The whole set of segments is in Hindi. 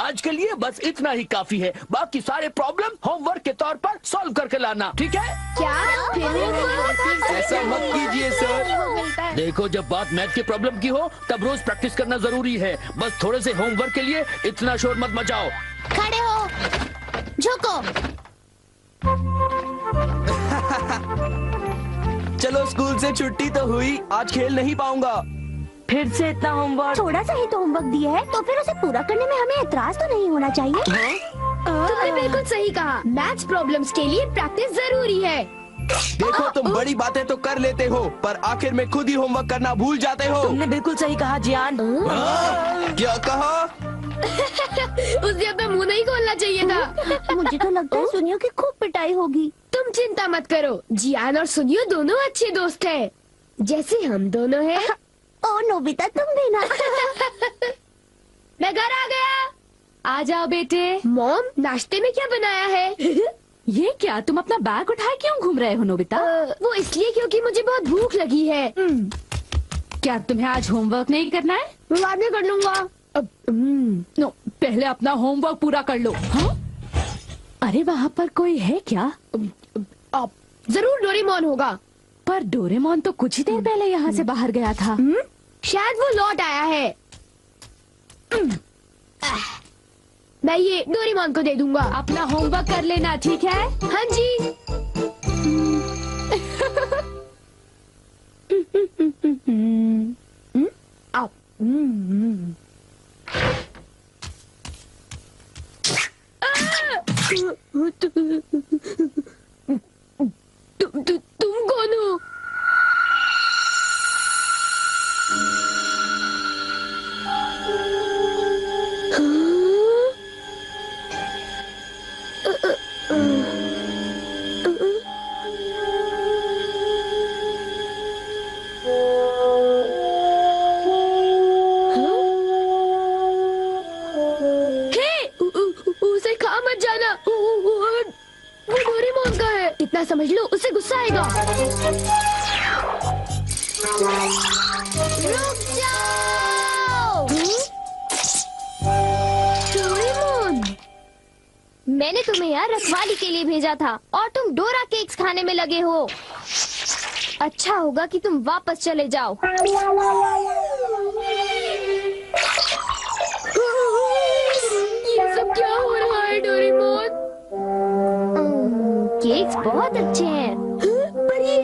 आज के लिए बस इतना ही काफी है। बाकी सारे प्रॉब्लम होमवर्क के तौर पर सॉल्व करके लाना, ठीक है? क्या? ऐसा मत कीजिए सर। देखो, जब बात मैथ के प्रॉब्लम की हो तब रोज प्रैक्टिस करना जरूरी है। बस थोड़े से होमवर्क के लिए इतना शोर मत मचाओ। खड़े हो, झुको। चलो, स्कूल से छुट्टी तो हुई, आज खेल नहीं पाऊंगा। फिर से इतना होमवर्क? थोड़ा सा ही तो होमवर्क दिया है, तो फिर उसे पूरा करने में हमें एतराज तो नहीं होना चाहिए। तुमने बिल्कुल सही कहा। मैथ्स प्रॉब्लम्स के लिए प्रैक्टिस जरूरी है। देखो, तुम बड़ी बातें तो कर लेते हो, पर आखिर में खुद ही होमवर्क करना भूल जाते हो। तुमने बिल्कुल सही कहा जियान। क्या कहा? उसे अपना मुंह नहीं खोलना चाहिए था। मुझे तो लगता है सुनियो की खूब पिटाई होगी। तुम चिंता मत करो, जियान और सुनियो दोनों अच्छे दोस्त हैं, जैसे हम दोनों हैं। ओ नोबिता, तुम भी ना। मैं घर आ गया। आ जाओ बेटे। मॉम, नाश्ते में क्या बनाया है? ये क्या, तुम अपना बैग उठाए क्यों घूम रहे हो नोबिता? वो इसलिए क्योंकि मुझे बहुत भूख लगी है। क्या तुम्हें आज होमवर्क नहीं करना है? मैं बाद में कर लूंगा। नो, पहले अपना होमवर्क पूरा कर लो। हाँ? अरे वहाँ पर कोई है क्या? जरूर डोरेमोन होगा। पर डोरेमोन तो कुछ ही देर पहले यहाँ से बाहर गया था। शायद वो लौट आया है। मैं ये डोरेमोन को दे दूंगा। अपना होमवर्क कर लेना, ठीक है? हाँ जी। तुम कौन हो? उसे खा मत जाना, वो डोरेमोन का है। इतना समझ लो, उसे गुस्सा आएगा। रुक जाओ। डोरेमोन, मैंने तुम्हें यहाँ रखवाली के लिए भेजा था और तुम डोरा केक्स खाने में लगे हो। अच्छा होगा कि तुम वापस चले जाओ। ये सब क्या हो रहा है डोरेमोन? केक्स बहुत अच्छे हैं। पर ये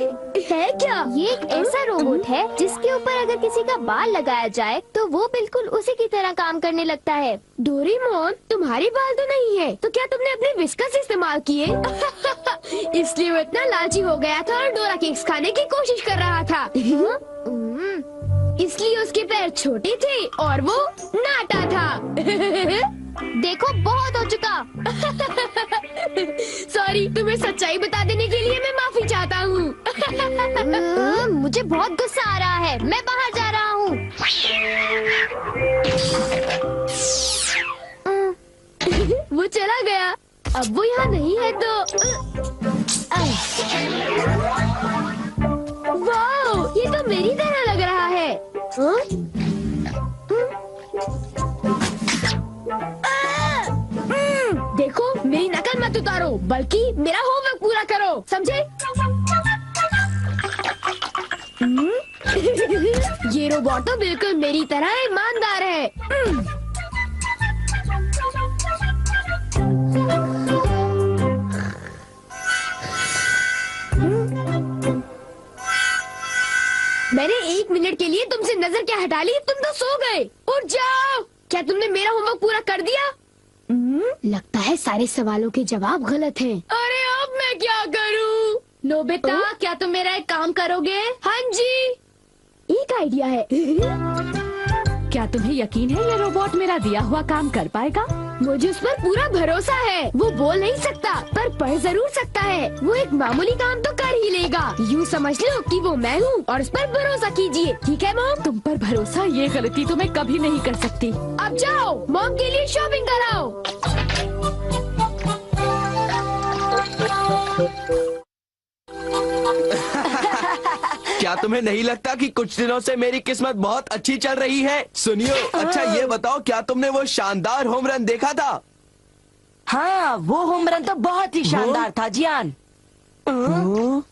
है क्या? ये एक ऐसा रोबोट है जिसके ऊपर अगर किसी का बाल लगाया जाए तो वो बिल्कुल उसी की तरह काम करने लगता है। डोरेमोन, तुम्हारे बाल तो नहीं है, तो क्या तुमने अपने विस्कस इस्तेमाल किए? इसलिए वो इतना लालची हो गया था और डोरा केक्स खाने की कोशिश कर रहा था। इसलिए उसके पैर छोटे थे और वो नाटा था। देखो, बहुत हो चुका। सॉरी, तुम्हें सच्चाई बता देने के लिए मैं माफी चाहता हूँ। मुझे बहुत गुस्सा आ रहा है, मैं बाहर जा रहा हूँ। वो चला गया, अब वो यहाँ नहीं है तो। वाह, ये तो मेरी तरह लग रहा है। देखो, मेरी नकल मत उतारो, बल्कि मेरा होमवर्क पूरा करो, समझे? ये रोबोट तो बिल्कुल मेरी तरह ईमानदार है। मैंने 1 मिनट के लिए तुमसे नजर क्या हटा ली, तुम तो सो गए। उठ जाओ। क्या तुमने मेरा होमवर्क पूरा कर दिया? लगता है सारे सवालों के जवाब गलत हैं। अरे अब मैं क्या करूं? नोबिता, क्या तुम मेरा एक काम करोगे? हाँ जी, एक आइडिया है। क्या तुम्हें यकीन है ये रोबोट मेरा दिया हुआ काम कर पाएगा? मुझे उस पर पूरा भरोसा है। वो बोल नहीं सकता पर पढ़ जरूर सकता है। वो एक मामूली काम तो कर ही लेगा। यूँ समझ लो कि वो मैं हूँ और उस पर भरोसा कीजिए, ठीक है मॉम? तुम पर भरोसा, ये गलती तो मैं कभी नहीं कर सकती। अब जाओ, मॉम के लिए शॉपिंग कराओ। क्या तुम्हें नहीं लगता कि कुछ दिनों से मेरी किस्मत बहुत अच्छी चल रही है? सुनियो, अच्छा ये बताओ, क्या तुमने वो शानदार होम रन देखा था? हाँ, वो होम रन तो बहुत ही शानदार था जियान। हाँ?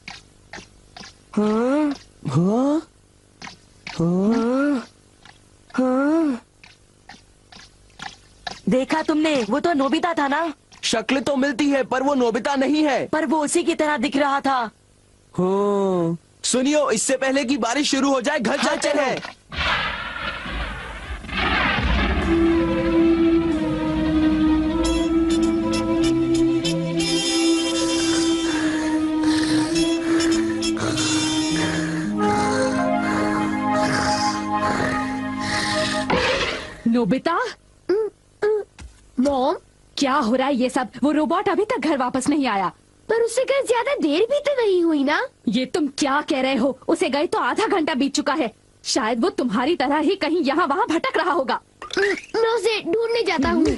हाँ? हाँ। देखा तुमने? वो तो नोबिता था ना? शक्ल तो मिलती है पर वो नोबिता नहीं है। पर वो उसी की तरह दिख रहा था। हाँ। सुनियो, इससे पहले कि बारिश शुरू हो जाए घर चलते चलो। हैं। नोबिता, मॉम, क्या हो रहा है ये सब? वो रोबोट अभी तक घर वापस नहीं आया। पर उससे कहीं ज्यादा देर भी तो नहीं हुई ना। ये तुम क्या कह रहे हो? उसे गए तो आधा घंटा बीत चुका है। शायद वो तुम्हारी तरह ही कहीं यहाँ वहाँ भटक रहा होगा। मैं उसे ढूंढने जाता हूँ।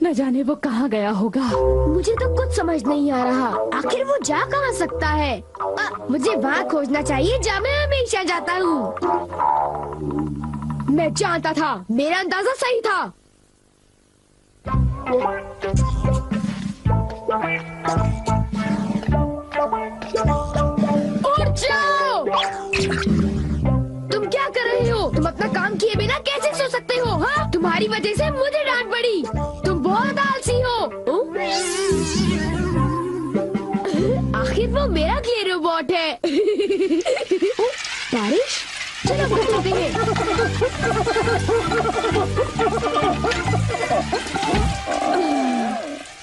न जाने वो कहाँ गया होगा। मुझे तो कुछ समझ नहीं आ रहा, आखिर वो जा कहाँ सकता है? मुझे वहाँ खोजना चाहिए जहाँ मैं हमेशा जाता हूँ। मैं जानता था, मेरा अंदाजा सही था। उठ जाओ! तुम क्या कर रहे हो? तुम अपना काम किए बिना कैसे सो सकते हो? हाँ, तुम्हारी वजह से मुझे डांट पड़ी। तुम बहुत आलसी हो। आखिर वो मेरा क्ले रोबोट है। बारिश, चलो घर चलते हैं।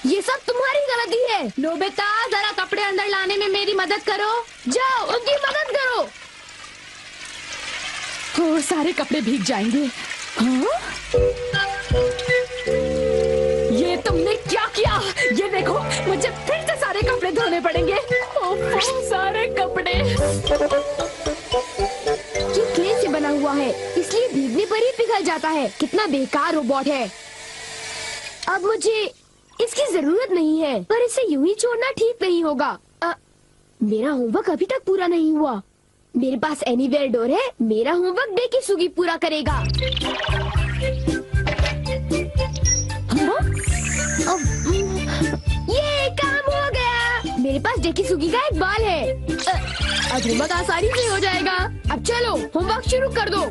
ये सब तुम्हारी गलती है। नोबिता, जरा कपड़े अंदर लाने में मेरी मदद करो। जाओ, उनकी मदद करो। ओ, सारे कपड़े भीग जाएंगे। हाँ? ये तुमने क्या किया? ये देखो, मुझे फिर से सारे कपड़े धोने पड़ेंगे। ओह, सारे कपड़े। ये क्ले से बना हुआ है, इसलिए भीगने पर ही पिघल जाता है। कितना बेकार रोबोट है। अब मुझे इसकी जरूरत नहीं है, पर इसे यूं ही छोड़ना ठीक नहीं होगा। मेरा होमवर्क अभी तक पूरा नहीं हुआ। मेरे पास एनीवेयर डोर है। मेरा होमवर्क डेकिसुगी पूरा करेगा। ये काम हो गया। मेरे पास डेकिसुगी का एक बॉल है। अब होमवर्क आसानी से हो जाएगा। अब चलो, होमवर्क शुरू कर दो।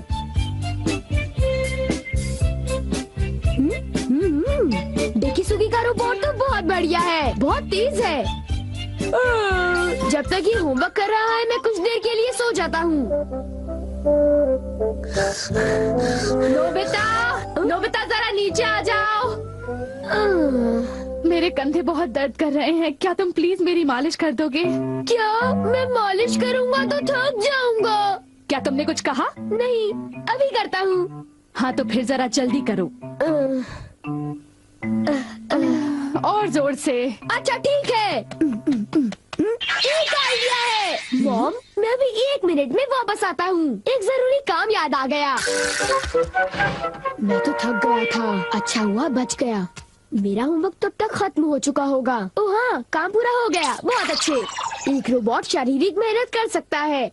डेकिसुगी का रोबोट तो बहुत बढ़िया है, बहुत तेज है। जब तक ये होमवर्क कर रहा है, मैं कुछ देर के लिए सो जाता हूँ। नोबिता, नोबिता, जरा नीचे आ जाओ। मेरे कंधे बहुत दर्द कर रहे हैं। क्या तुम प्लीज मेरी मालिश कर दोगे? क्या? मैं मालिश करूँगा तो थक जाऊंगा। क्या तुमने कुछ कहा? नहीं, अभी करता हूँ। हाँ, तो फिर जरा जल्दी करो और जोर से। अच्छा ठीक है। एक आइडिया है। मॉम, मैं अभी 1 मिनट में वापस आता हूँ। एक जरूरी काम याद आ गया। मैं तो थक गया था। अच्छा हुआ बच गया। मेरा होमवर्क तब तक खत्म हो चुका होगा। ओह हाँ, काम पूरा हो गया। बहुत अच्छे। एक रोबोट शारीरिक मेहनत कर सकता है।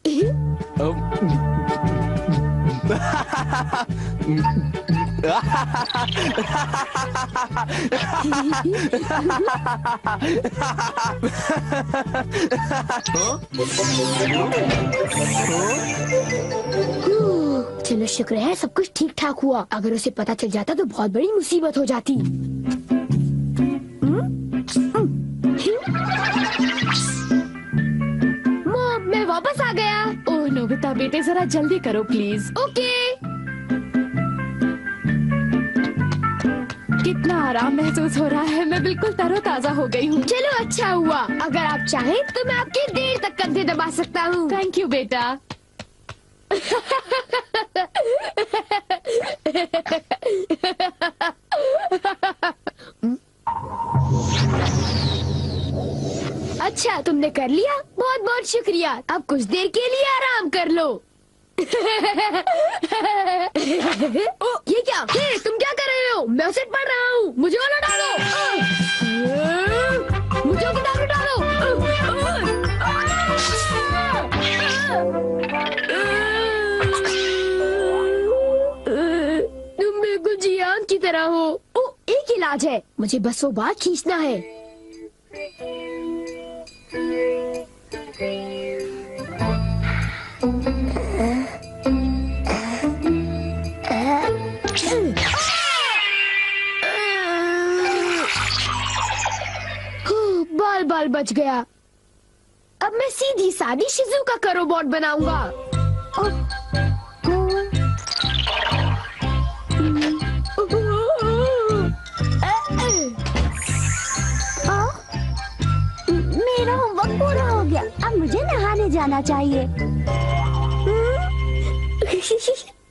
चलो शुक्र है सब कुछ ठीक ठाक हुआ। अगर उसे पता चल जाता तो बहुत बड़ी मुसीबत हो जाती। मॉम, मैं वापस आ गया। ओह नोबिता बेटे, जरा जल्दी करो प्लीज। ओके। कितना आराम महसूस हो रहा है। मैं बिल्कुल तरोताजा हो गई हूँ। चलो अच्छा हुआ। अगर आप चाहें तो मैं आपके देर तक कंधे दबा सकता हूँ। थैंक यू बेटा। अच्छा, तुमने कर लिया। बहुत बहुत शुक्रिया। अब कुछ देर के लिए आराम कर लो। ओ, ये क्या? हे, तुम क्या कर रहे हो? मैं उसे पढ़ रहा हूँ। मुझे वाला डालो। मुझे किताब डालो। की तरह हो। ओ, एक इलाज है, मुझे बस वो बात खींचना है। बाल बाल बच गया। अब मैं सीधी सादी शिजुका का रोबोट बनाऊंगा। मेरा होमवर्क पूरा हो गया, अब मुझे नहाने जाना चाहिए।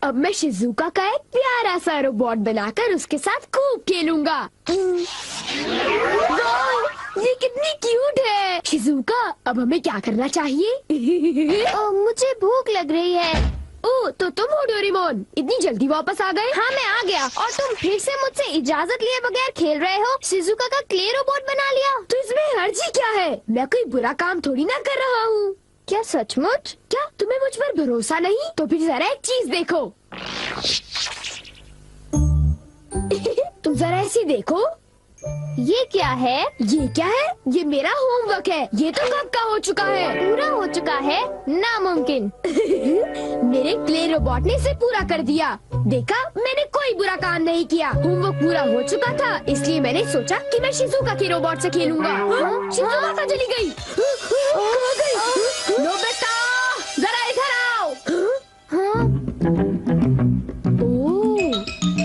अब मैं शिजुका का एक प्यारा सा रोबोट बनाकर उसके साथ खूब खेलूंगा। वाह, ये कितनी क्यूट है। शिजुका, अब हमें क्या करना चाहिए? मुझे भूख लग रही है। ओ, तो तुम हो डोरेमोन, इतनी जल्दी वापस आ गए? हाँ, मैं आ गया और तुम फिर से मुझसे इजाजत लिए बगैर खेल रहे हो। शिजुका का क्ले रोबोट बना लिया। तो इसमें हर्जी क्या है? मैं कोई बुरा काम थोड़ी ना कर रहा हूँ। क्या सचमुच? क्या तुम्हें मुझ पर भरोसा नहीं? तो फिर जरा एक चीज देखो। तुम जरा ऐसे देखो। ये क्या है? ये क्या है? ये मेरा होमवर्क है। ये तो कब का हो चुका है। पूरा हो चुका है? नामुमकिन। मेरे क्ले रोबोट ने इसे पूरा कर दिया। देखा, मैंने कोई बुरा काम नहीं किया। होमवर्क पूरा हो चुका था, इसलिए मैंने सोचा कि मैं शिजुका के रोबोट से खेलूंगा। शिजुका कहाँ चली गई? कहाँ गई? नोबिता, जरा इधर आओ।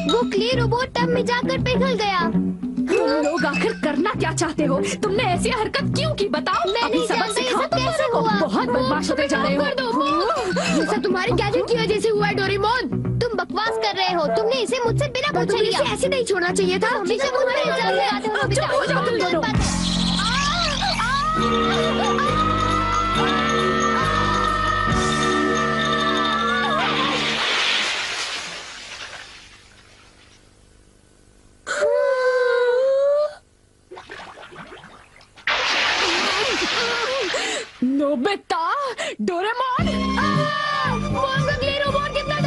वो क्ले रोबोट टब में जाकर पिघल गया। तुम लोग आखिर करना क्या चाहते हो? तुमने ऐसी हरकत क्यों की बताओ? मैं अभी नहीं सबक जानती सिखाओ ये सब कैसे तुम्हारे को। हुआ। बहुत बदमाश होते जा रहे हो। ये सब तुम्हारे गैजेट की वजह से हुआ है डोरेमोन। तुम बकवास कर रहे हो। तुमने इसे मुझसे बिना पूछे तुम्हें लिया। इसे ऐसे नहीं छोड़ना चाहिए था। हमेशा मुझ पर इल्जाम लगाते हो, नोबिता। चुप हो जाओ तुम गलत दोनों। बात है। नोबिता, डोरेमोन, वो क्ले रोबोट कितना